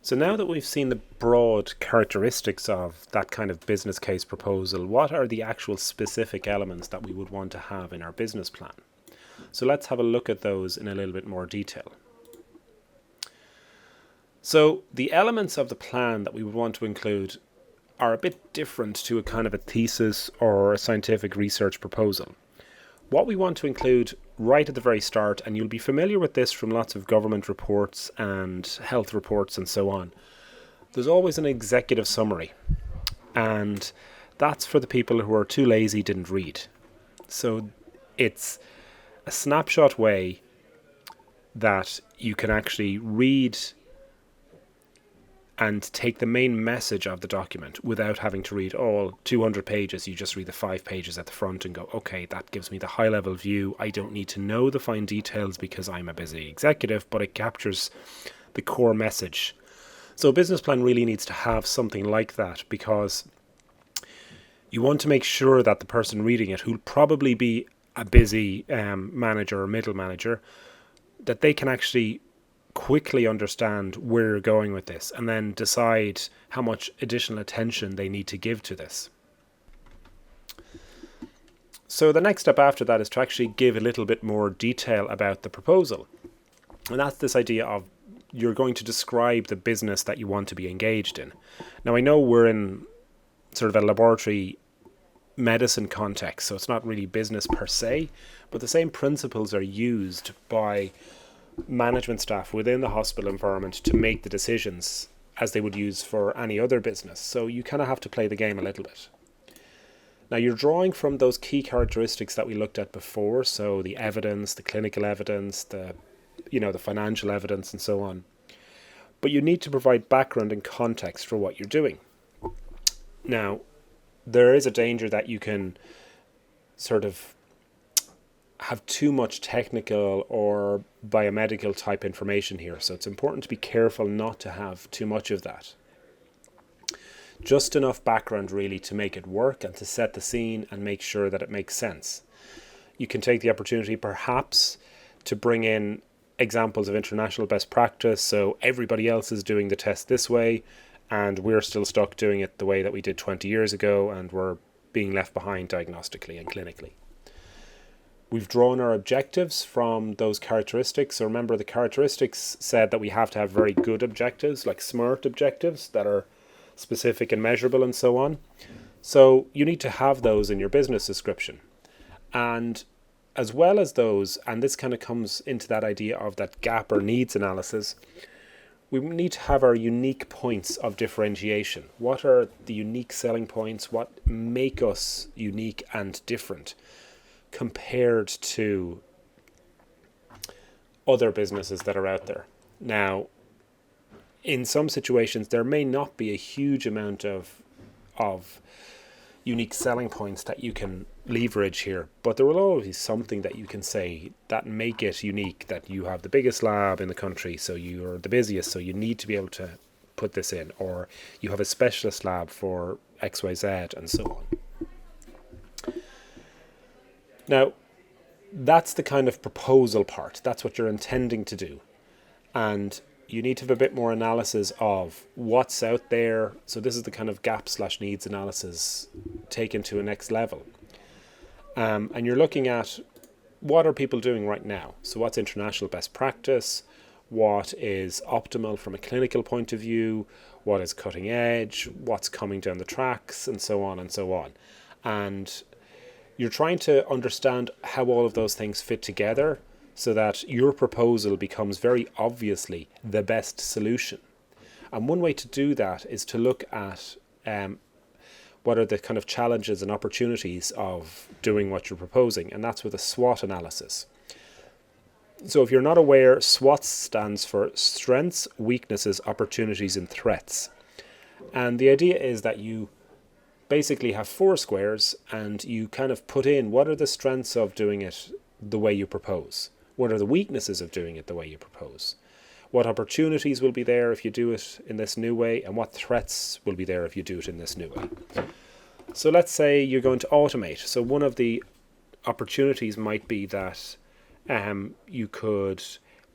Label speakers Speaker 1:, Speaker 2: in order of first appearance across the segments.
Speaker 1: So now that we've seen the broad characteristics of that kind of business case proposal, what are the actual specific elements that we would want to have in our business plan? So let's have a look at those in a little bit more detail. So the elements of the plan that we would want to include are a bit different to a kind of a thesis or a scientific research proposal. What we want to include right at the very start, and you'll be familiar with this from lots of government reports and health reports and so on, there's always an executive summary, and that's for the people who are too lazy, didn't read. So it's a snapshot way that you can actually read and take the main message of the document without having to read all 200 pages. You just read the 5 pages at the front and go, okay, that gives me the high level view. I don't need to know the fine details because I'm a busy executive, but it captures the core message. So a business plan really needs to have something like that, because you want to make sure that the person reading it, who'll probably be a busy manager or middle manager, that they can actually quickly understand where you're going with this and then decide how much additional attention they need to give to this. So the next step after that is to actually give a little bit more detail about the proposal. And that's this idea of you're going to describe the business that you want to be engaged in. Now, I know we're in sort of a laboratory medicine context, so it's not really business per se, but the same principles are used by management staff within the hospital environment to make the decisions as they would use for any other business. So you kind of have to play the game a little bit. Now, you're drawing from those key characteristics that we looked at before, so the evidence, the clinical evidence, the financial evidence and so on. But you need to provide background and context for what you're doing. Now, there is a danger that you can sort of have too much technical or biomedical type information here. So it's important to be careful not to have too much of that. Just enough background really to make it work and to set the scene and make sure that it makes sense. You can take the opportunity perhaps to bring in examples of international best practice. So everybody else is doing the test this way and we're still stuck doing it the way that we did 20 years ago, and we're being left behind diagnostically and clinically. We've drawn our objectives from those characteristics. So remember, the characteristics said that we have to have very good objectives, like SMART objectives that are specific and measurable and so on. So you need to have those in your business description. And as well as those, and this kind of comes into that idea of that gap or needs analysis, we need to have our unique points of differentiation. What are the unique selling points? What make us unique and different compared to other businesses that are out there? Now, in some situations, there may not be a huge amount of unique selling points that you can leverage here, but there will always be something that you can say that make it unique, that you have the biggest lab in the country, so you're the busiest, so you need to be able to put this in, or you have a specialist lab for XYZ and so on. Now, that's the kind of proposal part. That's what you're intending to do. And you need to have a bit more analysis of what's out there. So this is the kind of gap/needs analysis taken to a next level. And you're looking at what are people doing right now? So what's international best practice? What is optimal from a clinical point of view? What is cutting edge? What's coming down the tracks? And so on and so on. And you're trying to understand how all of those things fit together so that your proposal becomes very obviously the best solution. And one way to do that is to look at what are the kind of challenges and opportunities of doing what you're proposing, and that's with a SWOT analysis. So if you're not aware, SWOT stands for strengths, weaknesses, opportunities, and threats. And the idea is that you basically have 4 squares and you kind of put in what are the strengths of doing it the way you propose. What are the weaknesses of doing it the way you propose? What opportunities will be there if you do it in this new way, and what threats will be there if you do it in this new way? So let's say you're going to automate. So one of the opportunities might be that you could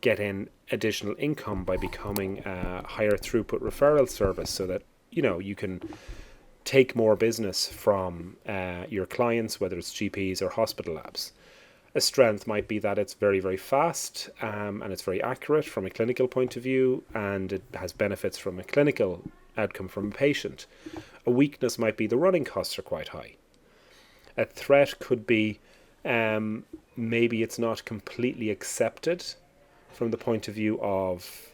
Speaker 1: get in additional income by becoming a higher throughput referral service, so that you can take more business from your clients, whether it's GPs or hospital labs. A strength might be that it's very, very fast, and it's very accurate from a clinical point of view, and it has benefits from a clinical outcome from a patient. A weakness might be the running costs are quite high. A threat could be maybe it's not completely accepted from the point of view of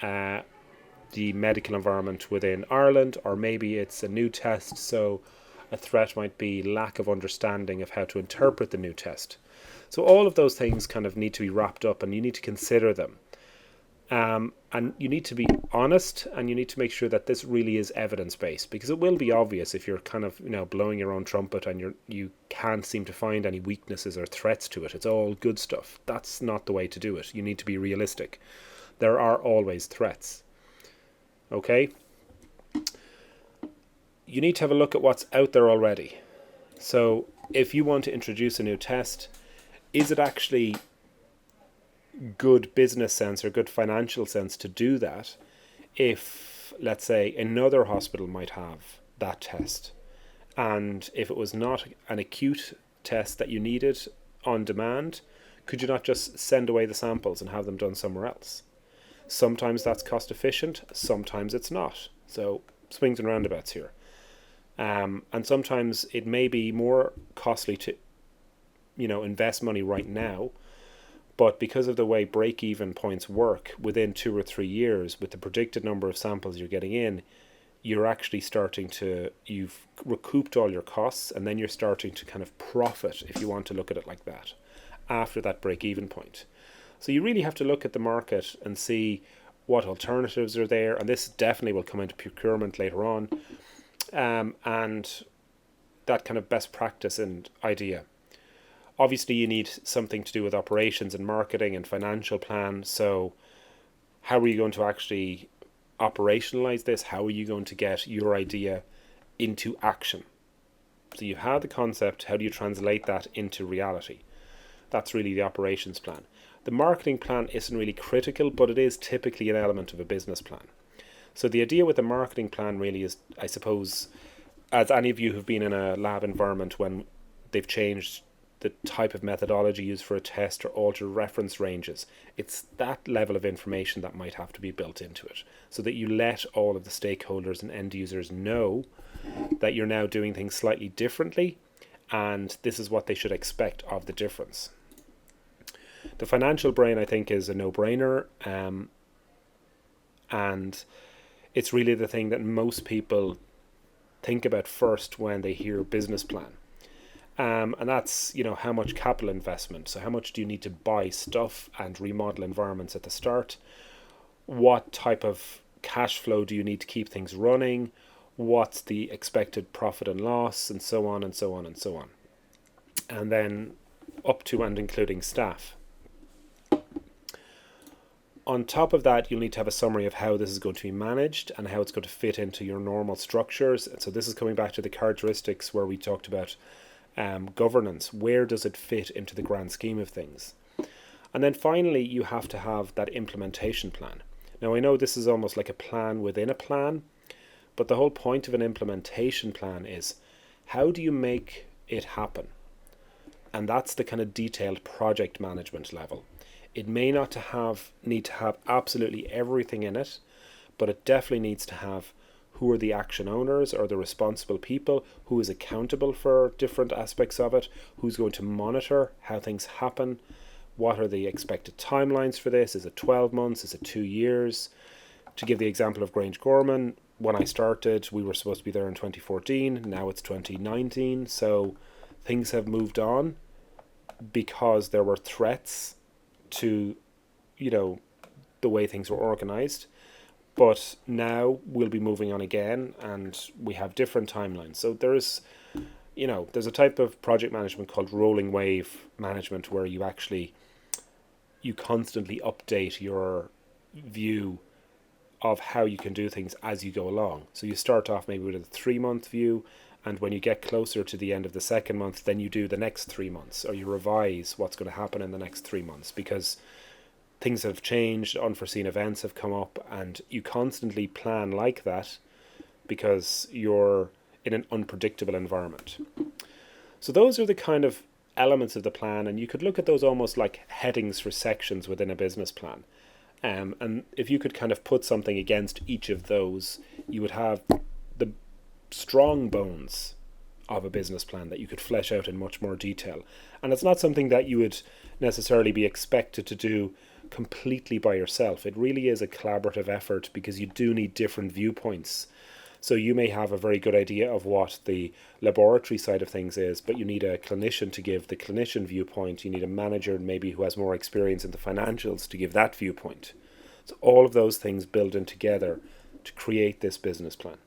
Speaker 1: the medical environment within Ireland, or maybe it's a new test, so a threat might be lack of understanding of how to interpret the new test. So all of those things kind of need to be wrapped up, and you need to consider them. And you need to be honest, and you need to make sure that this really is evidence-based, because it will be obvious if you're kind of blowing your own trumpet and you can't seem to find any weaknesses or threats to it. It's all good stuff. That's not the way to do it. You need to be realistic. There are always threats. Okay? You need to have a look at what's out there already. So if you want to introduce a new test, is it actually good business sense or good financial sense to do that if, let's say, another hospital might have that test, and if it was not an acute test that you needed on demand, could you not just send away the samples and have them done somewhere else? Sometimes that's cost efficient, sometimes it's not. So swings and roundabouts here. And sometimes it may be more costly to invest money right now, but because of the way break-even points work, within 2 or 3 years, with the predicted number of samples you're getting in, you're actually you've recouped all your costs, and then you're starting to kind of profit, if you want to look at it like that, after that break-even point. So you really have to look at the market and see what alternatives are there, and this definitely will come into procurement later on, and that kind of best practice and idea. Obviously, you need something to do with operations and marketing and financial plan. So how are you going to actually operationalize this? How are you going to get your idea into action? So you have the concept. How do you translate that into reality? That's really the operations plan. The marketing plan isn't really critical, but it is typically an element of a business plan. So the idea with the marketing plan really is, I suppose, as any of you who've been in a lab environment when they've changed the type of methodology used for a test or alter reference ranges, it's that level of information that might have to be built into it, so that you let all of the stakeholders and end users know that you're now doing things slightly differently, and this is what they should expect of the difference. The financial brain, I think, is a no-brainer, and it's really the thing that most people think about first when they hear business plan. And that's, how much capital investment. So how much do you need to buy stuff and remodel environments at the start? What type of cash flow do you need to keep things running? What's the expected profit and loss, and so on and so on and so on. And then up to and including staff. On top of that, you'll need to have a summary of how this is going to be managed and how it's going to fit into your normal structures. And so this is coming back to the characteristics where we talked about governance. Where does it fit into the grand scheme of things? And then finally, you have to have that implementation plan. Now, I know this is almost like a plan within a plan, but the whole point of an implementation plan is, how do you make it happen? And that's the kind of detailed project management level. It may not need to have absolutely everything in it, but it definitely needs to have who are the action owners or the responsible people, who is accountable for different aspects of it, who's going to monitor how things happen, what are the expected timelines for this, is it 12 months, is it 2 years? To give the example of Grangegorman, when I started, we were supposed to be there in 2014, now it's 2019, so things have moved on because there were threats to, the way things were organized. But now we'll be moving on again, and we have different timelines. So there's a type of project management called rolling wave management, where you constantly update your view of how you can do things as you go along. So you start off maybe with a 3-month view, and when you get closer to the end of the second month, then you do the next 3 months, or you revise what's going to happen in the next 3 months, because things have changed, unforeseen events have come up, and you constantly plan like that because you're in an unpredictable environment. So those are the kind of elements of the plan, and you could look at those almost like headings for sections within a business plan. And if you could kind of put something against each of those, you would have the strong bones of a business plan that you could flesh out in much more detail. And it's not something that you would necessarily be expected to do completely by yourself. It really is a collaborative effort because you do need different viewpoints. So you may have a very good idea of what the laboratory side of things is, but you need a clinician to give the clinician viewpoint. You need a manager maybe who has more experience in the financials to give that viewpoint. So all of those things build in together to create this business plan.